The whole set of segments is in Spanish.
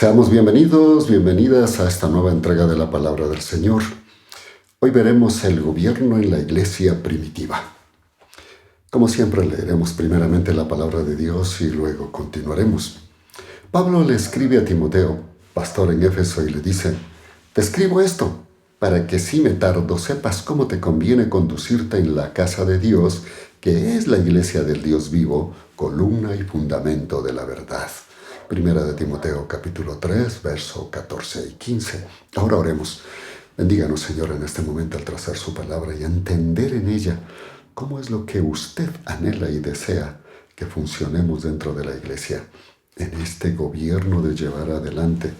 Seamos bienvenidos, bienvenidas a esta nueva entrega de la Palabra del Señor. Hoy veremos el gobierno en la iglesia primitiva. Como siempre, leeremos primeramente la Palabra de Dios y luego continuaremos. Pablo le escribe a Timoteo, pastor en Éfeso, y le dice: «Te escribo esto, para que si me tardo sepas cómo te conviene conducirte en la casa de Dios, que es la iglesia del Dios vivo, columna y fundamento de la verdad». Primera de Timoteo, capítulo 3, verso 14 y 15. Ahora oremos. Bendíganos, Señor, en este momento al trazar su palabra y entender en ella cómo es lo que usted anhela y desea que funcionemos dentro de la iglesia, en este gobierno de llevar adelante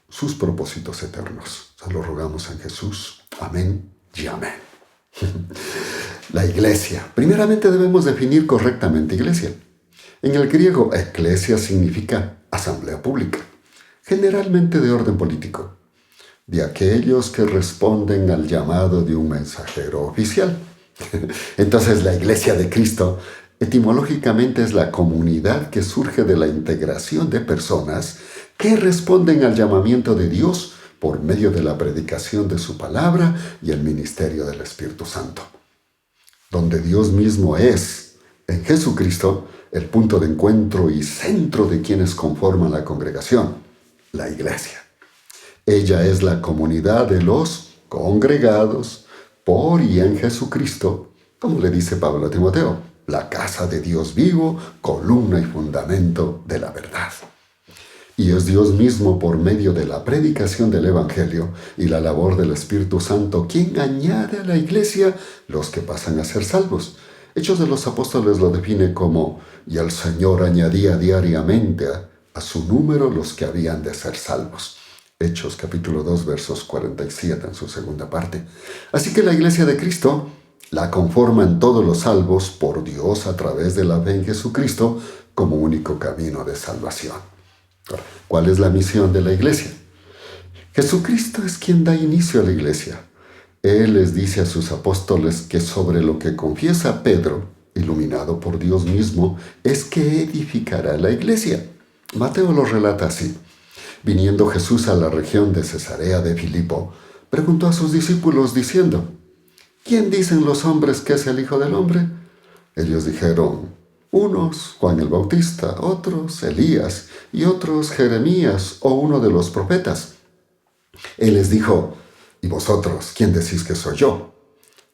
sus propósitos eternos. Se lo rogamos en Jesús. Amén y amén. La iglesia. Primeramente debemos definir correctamente iglesia. En el griego, eclesia significa asamblea pública, generalmente de orden político, de aquellos que responden al llamado de un mensajero oficial. Entonces, la iglesia de Cristo etimológicamente es la comunidad que surge de la integración de personas que responden al llamamiento de Dios por medio de la predicación de su palabra y el ministerio del Espíritu Santo. Donde Dios mismo es, en Jesucristo, el punto de encuentro y centro de quienes conforman la congregación, la iglesia. Ella es la comunidad de los congregados por y en Jesucristo, como le dice Pablo a Timoteo, la casa de Dios vivo, columna y fundamento de la verdad. Y es Dios mismo, por medio de la predicación del Evangelio y la labor del Espíritu Santo, quien añade a la iglesia los que pasan a ser salvos. Hechos de los Apóstoles lo define como: «Y el Señor añadía diariamente a su número los que habían de ser salvos». Hechos capítulo 2, versos 47 en su segunda parte. Así que la iglesia de Cristo la conforman todos los salvos por Dios a través de la fe en Jesucristo como único camino de salvación. ¿Cuál es la misión de la iglesia? Jesucristo es quien da inicio a la iglesia. Él les dice a sus apóstoles que sobre lo que confiesa Pedro, iluminado por Dios mismo, es que edificará la iglesia. Mateo lo relata así. Viniendo Jesús a la región de Cesarea de Filipo, preguntó a sus discípulos diciendo: «¿Quién dicen los hombres que es el Hijo del Hombre?». Ellos dijeron: «Unos, Juan el Bautista; otros, Elías; y otros, Jeremías o uno de los profetas». Él les dijo: «¿Y vosotros, quién decís que soy yo?».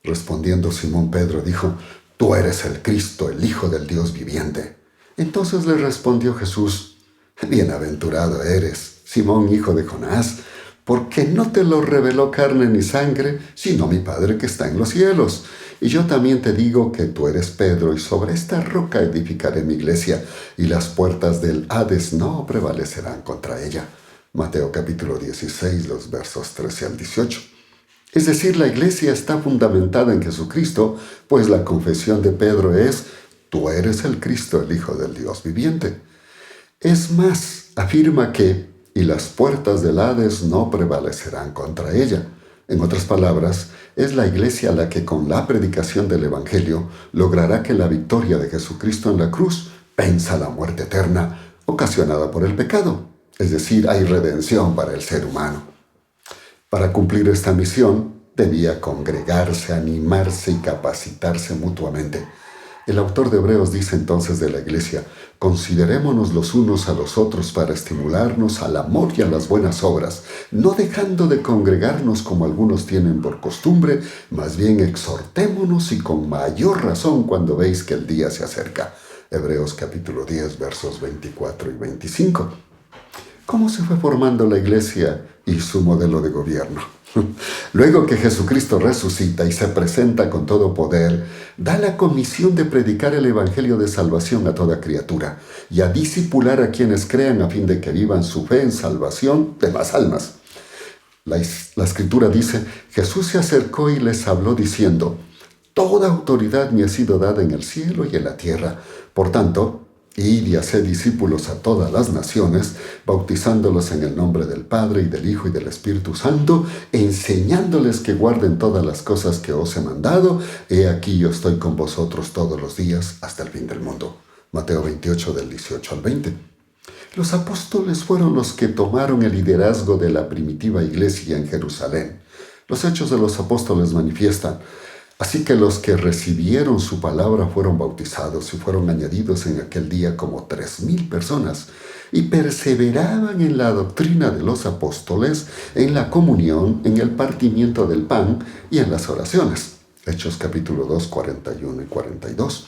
Respondiendo Simón Pedro dijo: «Tú eres el Cristo, el Hijo del Dios viviente». Entonces le respondió Jesús: «Bienaventurado eres, Simón, hijo de Jonás, porque no te lo reveló carne ni sangre, sino mi Padre que está en los cielos. Y yo también te digo que tú eres Pedro, y sobre esta roca edificaré mi iglesia, y las puertas del Hades no prevalecerán contra ella». Mateo capítulo 16, los versos 13 al 18. Es decir, la iglesia está fundamentada en Jesucristo, pues la confesión de Pedro es: «Tú eres el Cristo, el Hijo del Dios viviente». Es más, afirma que «y las puertas del Hades no prevalecerán contra ella». En otras palabras, es la iglesia la que con la predicación del Evangelio logrará que la victoria de Jesucristo en la cruz venza la muerte eterna ocasionada por el pecado. Es decir, hay redención para el ser humano. Para cumplir esta misión, debía congregarse, animarse y capacitarse mutuamente. El autor de Hebreos dice entonces de la iglesia: «Considerémonos los unos a los otros para estimularnos al amor y a las buenas obras, no dejando de congregarnos como algunos tienen por costumbre, más bien exhortémonos, y con mayor razón cuando veis que el día se acerca». Hebreos capítulo 10, versos 24 y 25. ¿Cómo se fue formando la iglesia y su modelo de gobierno? Luego que Jesucristo resucita y se presenta con todo poder, da la comisión de predicar el evangelio de salvación a toda criatura y a discipular a quienes crean, a fin de que vivan su fe en salvación de más almas. La Escritura dice: «Jesús se acercó y les habló diciendo: Toda autoridad me ha sido dada en el cielo y en la tierra. Por tanto, id y haced discípulos a todas las naciones, bautizándolos en el nombre del Padre, y del Hijo, y del Espíritu Santo, enseñándoles que guarden todas las cosas que os he mandado. He aquí yo estoy con vosotros todos los días hasta el fin del mundo». Mateo 28, del 18 al 20. Los apóstoles fueron los que tomaron el liderazgo de la primitiva iglesia en Jerusalén. Los hechos de los apóstoles manifiestan: así que los que recibieron su palabra fueron bautizados y fueron añadidos en aquel día como 3,000 personas, y perseveraban en la doctrina de los apóstoles, en la comunión, en el partimiento del pan y en las oraciones. Hechos capítulo 2, 41 y 42.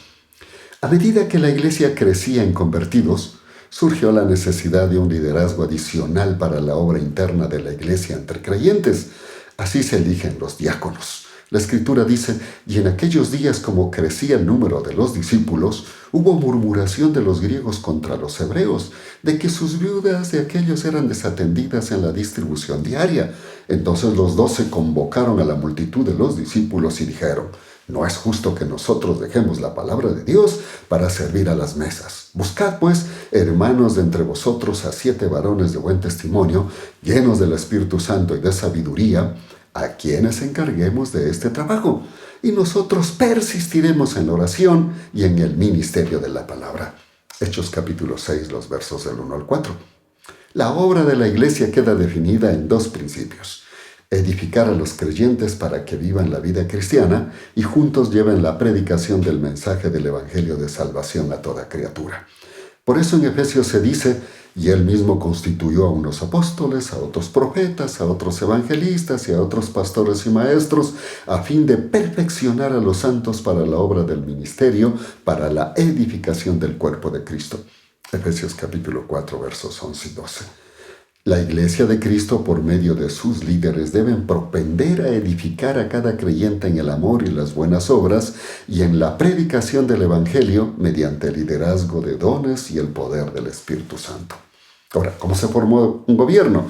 A medida que la iglesia crecía en convertidos, surgió la necesidad de un liderazgo adicional para la obra interna de la iglesia entre creyentes. Así se eligen los diáconos. La Escritura dice: y en aquellos días, como crecía el número de los discípulos, hubo murmuración de los griegos contra los hebreos, de que sus viudas de aquellos eran desatendidas en la distribución diaria. Entonces los 12 convocaron a la multitud de los discípulos y dijeron: no es justo que nosotros dejemos la palabra de Dios para servir a las mesas. Buscad, pues, hermanos de entre vosotros, a 7 varones de buen testimonio, llenos del Espíritu Santo y de sabiduría, a quienes encarguemos de este trabajo, y nosotros persistiremos en la oración y en el ministerio de la palabra. Hechos capítulo 6, los versos del 1 al 4. La obra de la iglesia queda definida en 2 principios: edificar a los creyentes para que vivan la vida cristiana y juntos lleven la predicación del mensaje del Evangelio de salvación a toda criatura. Por eso en Efesios se dice: y él mismo constituyó a unos apóstoles, a otros profetas, a otros evangelistas y a otros pastores y maestros, a fin de perfeccionar a los santos para la obra del ministerio, para la edificación del cuerpo de Cristo. Efesios capítulo 4, versos 11 y 12. La iglesia de Cristo, por medio de sus líderes, deben propender a edificar a cada creyente en el amor y las buenas obras y en la predicación del Evangelio mediante el liderazgo de dones y el poder del Espíritu Santo. Ahora, ¿cómo se formó un gobierno?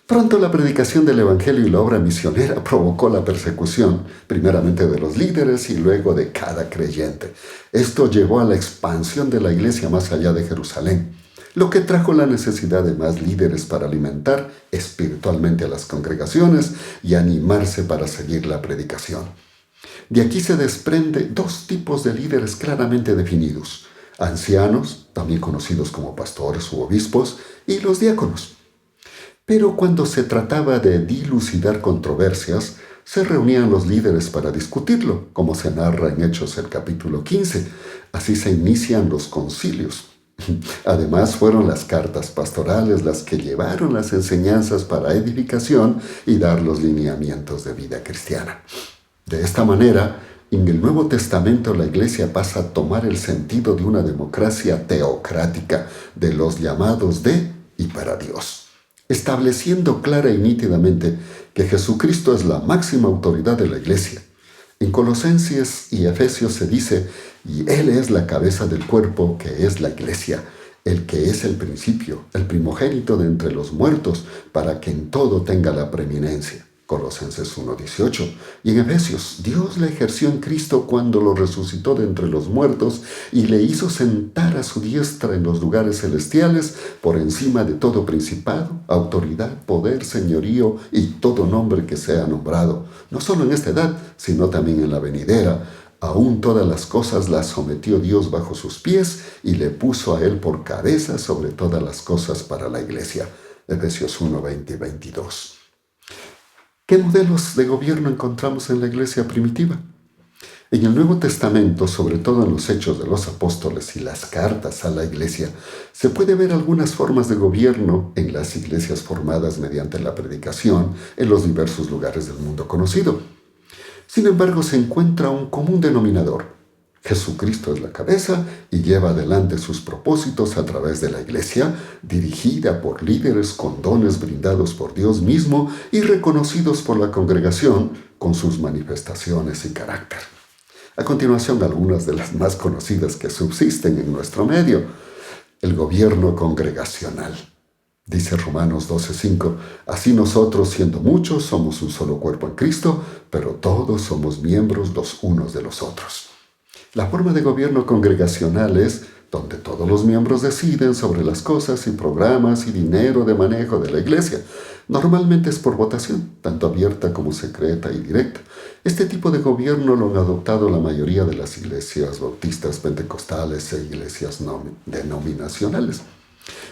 Pronto la predicación del Evangelio y la obra misionera provocó la persecución, primeramente de los líderes y luego de cada creyente. Esto llevó a la expansión de la iglesia más allá de Jerusalén, lo que trajo la necesidad de más líderes para alimentar espiritualmente a las congregaciones y animarse para seguir la predicación. De aquí se desprende 2 tipos de líderes claramente definidos: ancianos, también conocidos como pastores u obispos, y los diáconos. Pero cuando se trataba de dilucidar controversias, se reunían los líderes para discutirlo, como se narra en Hechos el capítulo 15. Así se inician los concilios. Además, fueron las cartas pastorales las que llevaron las enseñanzas para edificación y dar los lineamientos de vida cristiana. De esta manera, en el Nuevo Testamento la Iglesia pasa a tomar el sentido de una democracia teocrática, de los llamados de y para Dios, estableciendo clara y nítidamente que Jesucristo es la máxima autoridad de la Iglesia. En Colosenses y Efesios se dice: y Él es la cabeza del cuerpo, que es la iglesia, el que es el principio, el primogénito de entre los muertos, para que en todo tenga la preeminencia. Colosenses 1:18. Y en Efesios: Dios la ejerció en Cristo cuando lo resucitó de entre los muertos y le hizo sentar a su diestra en los lugares celestiales, por encima de todo principado, autoridad, poder, señorío y todo nombre que sea nombrado, no solo en esta edad, sino también en la venidera. Aún todas las cosas las sometió Dios bajo sus pies y le puso a él por cabeza sobre todas las cosas para la iglesia. Efesios 1, 20 y 22. ¿Qué modelos de gobierno encontramos en la iglesia primitiva? En el Nuevo Testamento, sobre todo en los Hechos de los Apóstoles y las cartas a la iglesia, se puede ver algunas formas de gobierno en las iglesias formadas mediante la predicación en los diversos lugares del mundo conocido. Sin embargo, se encuentra un común denominador: Jesucristo es la cabeza y lleva adelante sus propósitos a través de la iglesia, dirigida por líderes con dones brindados por Dios mismo y reconocidos por la congregación con sus manifestaciones y carácter. A continuación, algunas de las más conocidas que subsisten en nuestro medio. El gobierno congregacional. Dice Romanos 12:5: así nosotros, siendo muchos, somos un solo cuerpo en Cristo, pero todos somos miembros los unos de los otros. La forma de gobierno congregacional es donde todos los miembros deciden sobre las cosas y programas y dinero de manejo de la iglesia. Normalmente es por votación, tanto abierta como secreta y directa. Este tipo de gobierno lo han adoptado la mayoría de las iglesias bautistas, pentecostales e iglesias denominacionales.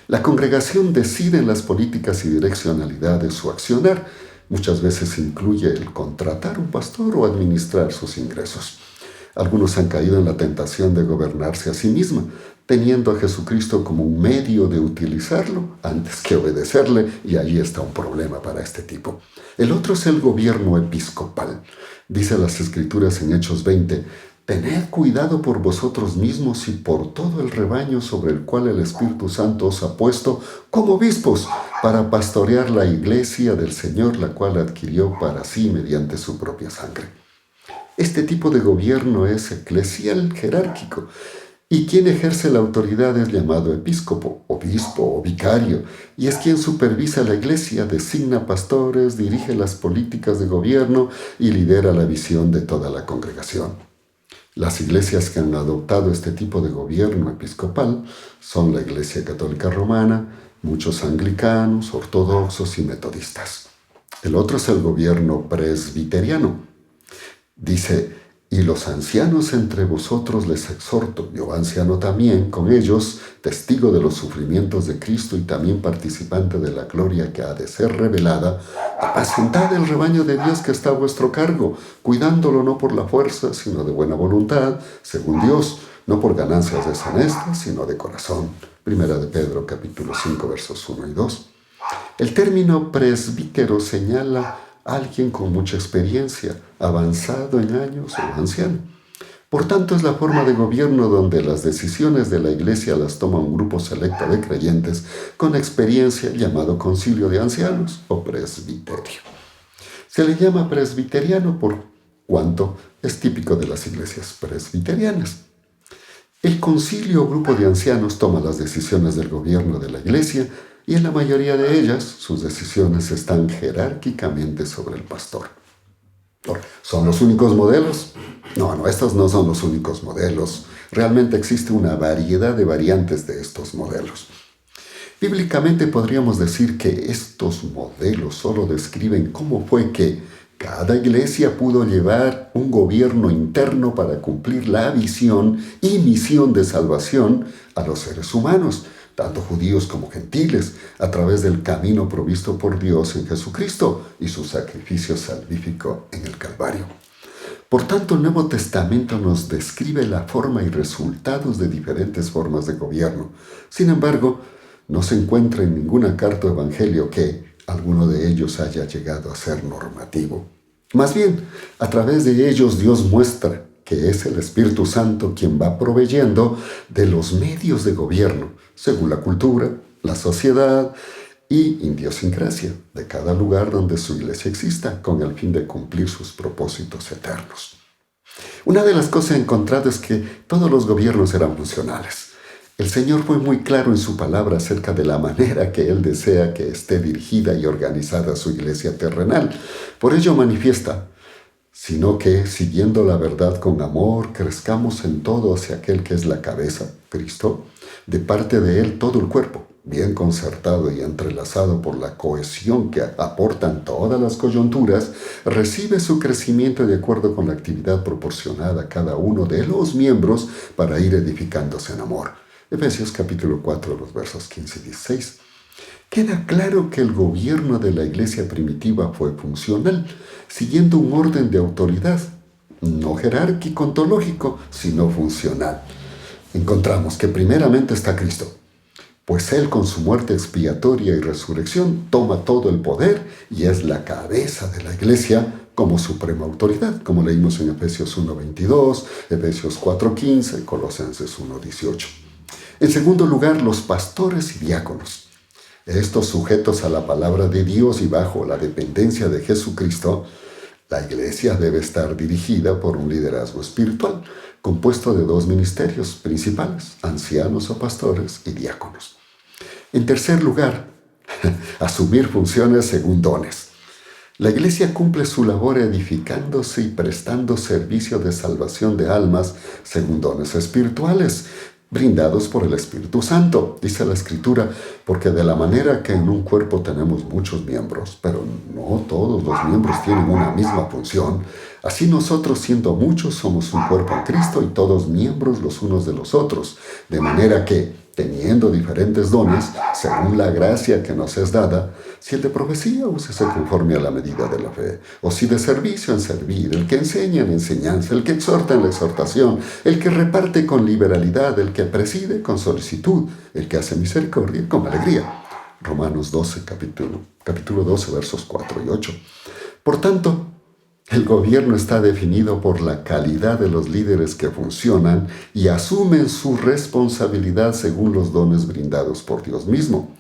La congregación decide en las políticas y direccionalidad de su accionar. Muchas veces incluye el contratar un pastor o administrar sus ingresos. Algunos han caído en la tentación de gobernarse a sí misma, teniendo a Jesucristo como un medio de utilizarlo antes que obedecerle, y allí está un problema para este tipo. El otro es el gobierno episcopal. Dice las Escrituras en Hechos 20, «Tened cuidado por vosotros mismos y por todo el rebaño sobre el cual el Espíritu Santo os ha puesto como obispos para pastorear la iglesia del Señor, la cual adquirió para sí mediante su propia sangre». Este tipo de gobierno es eclesial jerárquico, y quien ejerce la autoridad es llamado episcopo, obispo o vicario, y es quien supervisa la iglesia, designa pastores, dirige las políticas de gobierno y lidera la visión de toda la congregación. Las iglesias que han adoptado este tipo de gobierno episcopal son la Iglesia Católica Romana, muchos anglicanos, ortodoxos y metodistas. El otro es el gobierno presbiteriano. Dice, «Y los ancianos entre vosotros les exhorto, yo anciano también, con ellos, testigo de los sufrimientos de Cristo y también participante de la gloria que ha de ser revelada, apacentad el rebaño de Dios que está a vuestro cargo, cuidándolo no por la fuerza, sino de buena voluntad, según Dios, no por ganancias deshonestas, sino de corazón». Primera de Pedro, capítulo 5, versos 1 y 2. El término presbítero señala a alguien con mucha experiencia, avanzado en años o anciano. Por tanto, es la forma de gobierno donde las decisiones de la iglesia las toma un grupo selecto de creyentes con experiencia, llamado concilio de ancianos o presbiterio. Se le llama presbiteriano por cuanto es típico de las iglesias presbiterianas. El concilio o grupo de ancianos toma las decisiones del gobierno de la iglesia, y en la mayoría de ellas sus decisiones están jerárquicamente sobre el pastor. ¿Son los únicos modelos? No, estos no son los únicos modelos. Realmente existe una variedad de variantes de estos modelos. Bíblicamente podríamos decir que estos modelos solo describen cómo fue que cada iglesia pudo llevar un gobierno interno para cumplir la visión y misión de salvación a los seres humanos, tanto judíos como gentiles, a través del camino provisto por Dios en Jesucristo y su sacrificio salvífico en el Calvario. Por tanto, el Nuevo Testamento nos describe la forma y resultados de diferentes formas de gobierno. Sin embargo, no se encuentra en ninguna carta o evangelio que alguno de ellos haya llegado a ser normativo. Más bien, a través de ellos Dios muestra que es el Espíritu Santo quien va proveyendo de los medios de gobierno, según la cultura, la sociedad y idiosincrasia de cada lugar donde su iglesia exista, con el fin de cumplir sus propósitos eternos. Una de las cosas encontradas es que todos los gobiernos eran funcionales. El Señor fue muy claro en su palabra acerca de la manera que Él desea que esté dirigida y organizada su iglesia terrenal. Por ello manifiesta, sino que, siguiendo la verdad con amor, crezcamos en todo hacia aquel que es la cabeza, Cristo, de parte de Él todo el cuerpo, bien concertado y entrelazado por la cohesión que aportan todas las coyunturas, recibe su crecimiento de acuerdo con la actividad proporcionada a cada uno de los miembros para ir edificándose en amor. Efesios capítulo 4, los versos 15 y 16. Queda claro que el gobierno de la iglesia primitiva fue funcional, siguiendo un orden de autoridad, no jerárquico ontológico, sino funcional. Encontramos que primeramente está Cristo, pues Él con su muerte expiatoria y resurrección toma todo el poder y es la cabeza de la iglesia como suprema autoridad, como leímos en Efesios 1:22, Efesios 4:15, Colosenses 1:18. En segundo lugar, los pastores y diáconos. Estos sujetos a la palabra de Dios y bajo la dependencia de Jesucristo, la iglesia debe estar dirigida por un liderazgo espiritual, compuesto de dos ministerios principales, ancianos o pastores y diáconos. En tercer lugar, asumir funciones según dones. La iglesia cumple su labor edificándose y prestando servicio de salvación de almas según dones espirituales, brindados por el Espíritu Santo, dice la Escritura, porque de la manera que en un cuerpo tenemos muchos miembros, pero no todos los miembros tienen una misma función, Así nosotros, siendo muchos, somos un cuerpo en Cristo y todos miembros los unos de los otros, de manera que, teniendo diferentes dones, según la gracia que nos es dada, si el de profecía, úsese conforme a la medida de la fe, o si de servicio, en servir, el que enseña en enseñanza, el que exhorta en la exhortación, el que reparte con liberalidad, el que preside con solicitud, el que hace misericordia con alegría. Romanos 12, capítulo 12, versos 4 y 8. Por tanto, el gobierno está definido por la calidad de los líderes que funcionan y asumen su responsabilidad según los dones brindados por Dios mismo.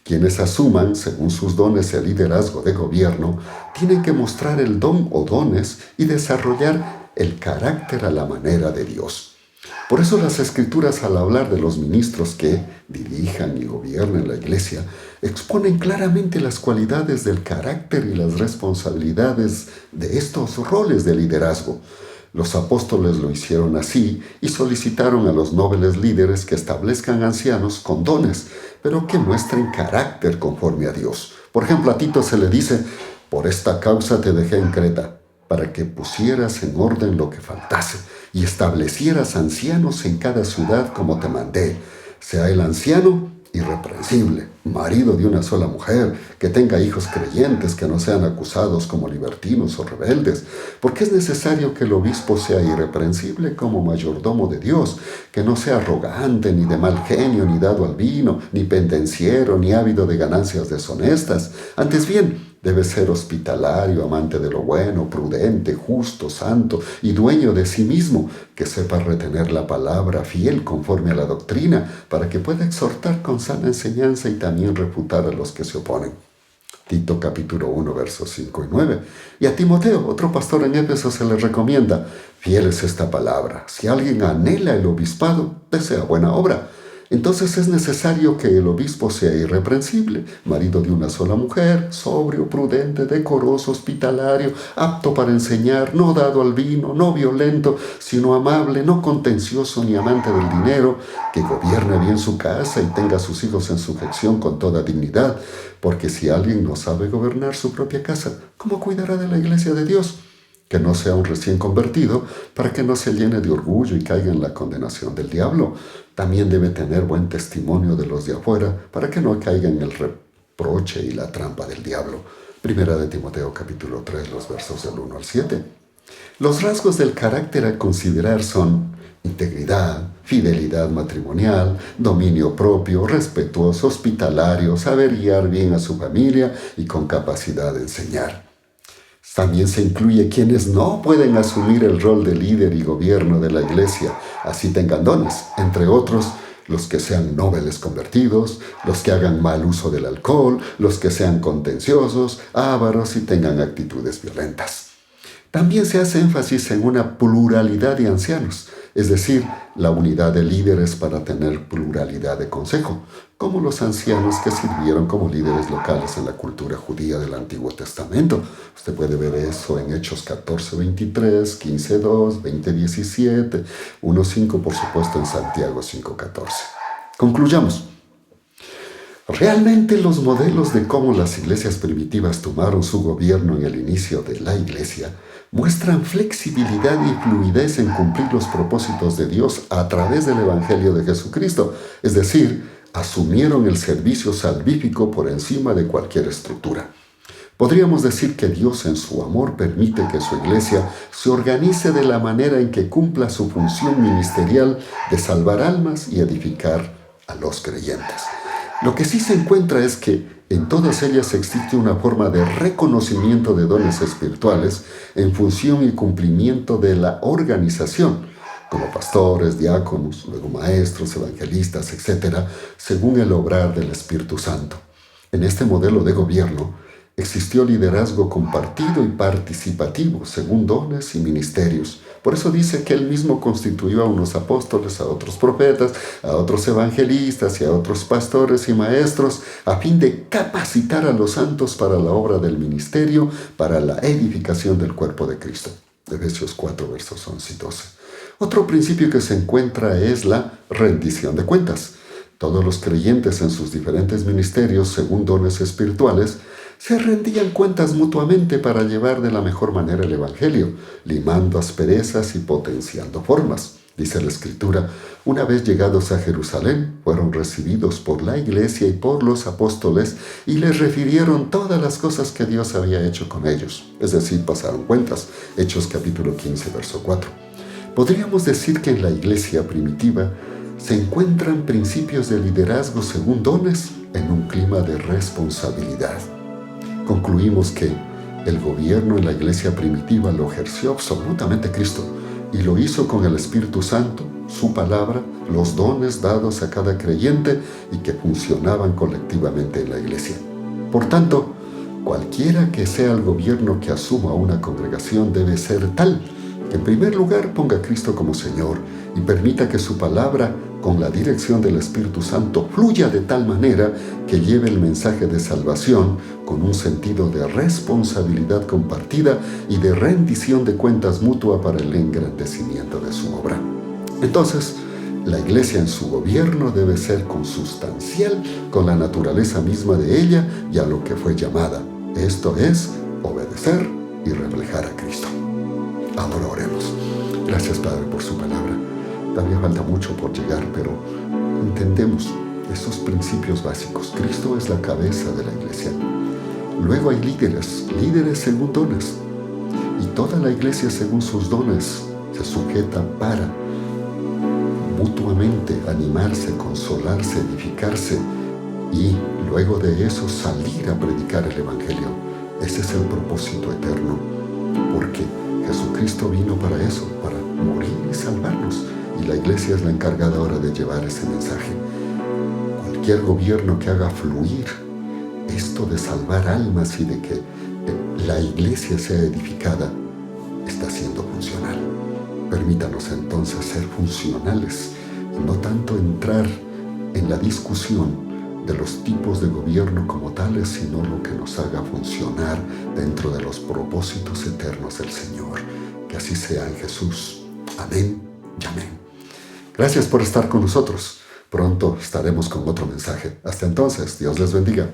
Quienes asuman, según sus dones, el liderazgo de gobierno, tienen que mostrar el don o dones y desarrollar el carácter a la manera de Dios. Por eso las Escrituras, al hablar de los ministros que dirijan y gobiernen la iglesia, exponen claramente las cualidades del carácter y las responsabilidades de estos roles de liderazgo. Los apóstoles lo hicieron así y solicitaron a los nobles líderes que establezcan ancianos con dones, pero que muestren carácter conforme a Dios. Por ejemplo, a Tito se le dice: por esta causa te dejé en Creta, para que pusieras en orden lo que faltase y establecieras ancianos en cada ciudad como te mandé. Sea el anciano irreprensible, marido de una sola mujer, que tenga hijos creyentes, que no sean acusados como libertinos o rebeldes, porque es necesario que el obispo sea irreprensible como mayordomo de Dios, que no sea arrogante, ni de mal genio, ni dado al vino, ni pendenciero, ni ávido de ganancias deshonestas. Antes bien, debe ser hospitalario, amante de lo bueno, prudente, justo, santo y dueño de sí mismo, que sepa retener la palabra fiel conforme a la doctrina, para que pueda exhortar con sana enseñanza y también refutar a los que se oponen. Tito capítulo 1, versos 5 y 9. Y a Timoteo, otro pastor en Éfeso, se le recomienda: fiel es esta palabra. Si alguien anhela el obispado, desea buena obra. Entonces es necesario que el obispo sea irreprensible, marido de una sola mujer, sobrio, prudente, decoroso, hospitalario, apto para enseñar, no dado al vino, no violento, sino amable, no contencioso ni amante del dinero, que gobierne bien su casa y tenga a sus hijos en sujeción con toda dignidad, porque si alguien no sabe gobernar su propia casa, ¿cómo cuidará de la iglesia de Dios? Que no sea un recién convertido, para que no se llene de orgullo y caiga en la condenación del diablo. También debe tener buen testimonio de los de afuera, para que no caiga en el reproche y la trampa del diablo. Primera de Timoteo capítulo 3, los versos del 1 al 7. Los rasgos del carácter a considerar son integridad, fidelidad matrimonial, dominio propio, respetuoso, hospitalario, saber guiar bien a su familia y con capacidad de enseñar. También se incluye quienes no pueden asumir el rol de líder y gobierno de la iglesia, así tengan dones, entre otros, los que sean nobles convertidos, los que hagan mal uso del alcohol, los que sean contenciosos, ávaros y tengan actitudes violentas. También se hace énfasis en una pluralidad de ancianos, es decir, la unidad de líderes para tener pluralidad de consejo, como los ancianos que sirvieron como líderes locales en la cultura judía del Antiguo Testamento. Usted puede ver eso en Hechos 14:23, 15:2, 20:17, 1:5, por supuesto en Santiago 5:14. Concluyamos. Realmente los modelos de cómo las iglesias primitivas tomaron su gobierno en el inicio de la iglesia muestran flexibilidad y fluidez en cumplir los propósitos de Dios a través del Evangelio de Jesucristo, es decir, asumieron el servicio salvífico por encima de cualquier estructura. Podríamos decir que Dios en su amor permite que su iglesia se organice de la manera en que cumpla su función ministerial de salvar almas y edificar a los creyentes. Lo que sí se encuentra es que en todas ellas existe una forma de reconocimiento de dones espirituales en función y cumplimiento de la organización, como pastores, diáconos, luego maestros, evangelistas, etc., según el obrar del Espíritu Santo. En este modelo de gobierno existió liderazgo compartido y participativo, según dones y ministerios. Por eso dice que él mismo constituyó a unos apóstoles, a otros profetas, a otros evangelistas y a otros pastores y maestros, a fin de capacitar a los santos para la obra del ministerio, para la edificación del cuerpo de Cristo. Efesios 4, versos 11 y 12. Otro principio que se encuentra es la rendición de cuentas. Todos los creyentes en sus diferentes ministerios, según dones espirituales, se rendían cuentas mutuamente para llevar de la mejor manera el Evangelio, limando asperezas y potenciando formas. Dice la Escritura, una vez llegados a Jerusalén, fueron recibidos por la iglesia y por los apóstoles y les refirieron todas las cosas que Dios había hecho con ellos. Es decir, pasaron cuentas. Hechos capítulo 15, verso 4. Podríamos decir que en la iglesia primitiva se encuentran principios de liderazgo según dones en un clima de responsabilidad. Concluimos que el gobierno en la iglesia primitiva lo ejerció absolutamente Cristo y lo hizo con el Espíritu Santo, su palabra, los dones dados a cada creyente y que funcionaban colectivamente en la iglesia. Por tanto, cualquiera que sea el gobierno que asuma una congregación debe ser tal que en primer lugar ponga a Cristo como Señor y permita que su palabra, con la dirección del Espíritu Santo, fluya de tal manera que lleve el mensaje de salvación con un sentido de responsabilidad compartida y de rendición de cuentas mutua para el engrandecimiento de su obra. Entonces, la iglesia en su gobierno debe ser consustancial con la naturaleza misma de ella y a lo que fue llamada. Esto es, obedecer y reflejar a Cristo. Ahora oremos. Gracias, Padre, por su palabra. Todavía falta mucho por llegar, pero entendemos esos principios básicos. Cristo es la cabeza de la iglesia. Luego hay líderes según dones. Y toda la iglesia según sus dones se sujeta para mutuamente animarse, consolarse, edificarse y luego de eso salir a predicar el Evangelio. Ese es el propósito eterno, porque Jesucristo vino para eso, para morir y salvarnos. Y la iglesia es la encargada ahora de llevar ese mensaje. Cualquier gobierno que haga fluir esto de salvar almas y de que la iglesia sea edificada, está siendo funcional. Permítanos entonces ser funcionales y no tanto entrar en la discusión de los tipos de gobierno como tales, sino lo que nos haga funcionar dentro de los propósitos eternos del Señor. Que así sea en Jesús. Amén y amén. Gracias por estar con nosotros. Pronto estaremos con otro mensaje. Hasta entonces, Dios les bendiga.